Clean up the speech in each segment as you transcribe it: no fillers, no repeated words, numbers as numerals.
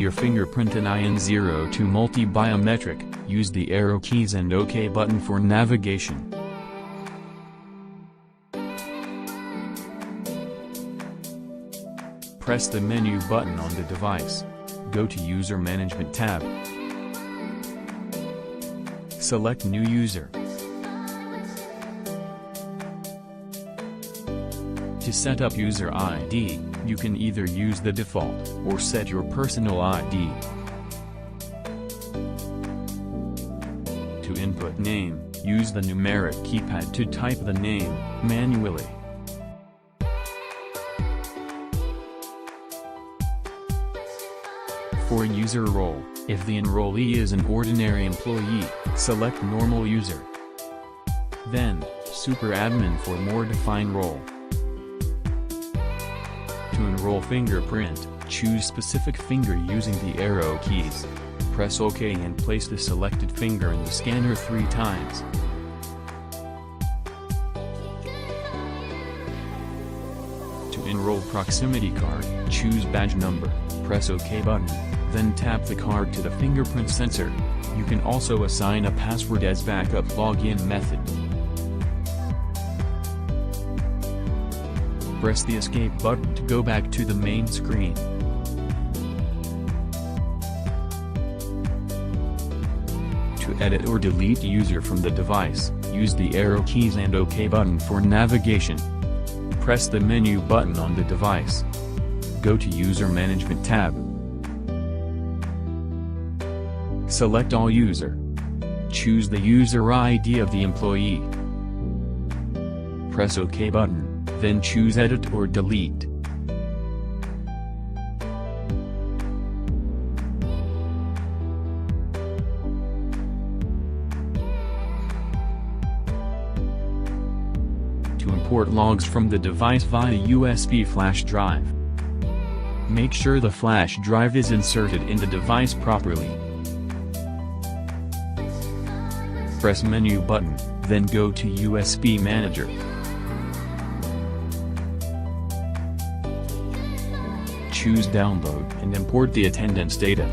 your fingerprint and IN02 multi-biometric, use the arrow keys and OK button for navigation. Press the menu button on the device. Go to User Management tab. Select New User. To set up user ID, you can either use the default, or set your personal ID. To input name, use the numeric keypad to type the name, manually. For user role, if the enrollee is an ordinary employee, select Normal User. Then, Super Admin for more defined role. To enroll fingerprint, choose specific finger using the arrow keys. Press OK and place the selected finger in the scanner 3 times. To enroll proximity card, choose badge number, press OK button, then tap the card to the fingerprint sensor. You can also assign a password as backup login method. Press the escape button to go back to the main screen. To edit or delete user from the device, use the arrow keys and OK button for navigation. Press the menu button on the device. Go to User Management tab. Select All User. Choose the user ID of the employee. Press OK button. Then choose Edit or Delete. To import logs from the device via USB flash drive. Make sure the flash drive is inserted in the device properly. Press Menu button, then go to USB Manager. Choose Download and import the attendance data.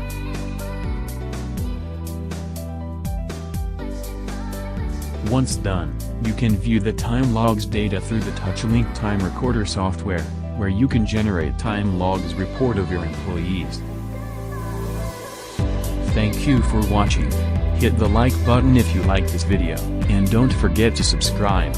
Once done, you can view the time logs data through the TouchLink Time Recorder software, where you can generate time logs report of your employees. Thank you for watching. Hit the like button if you like this video, and don't forget to subscribe.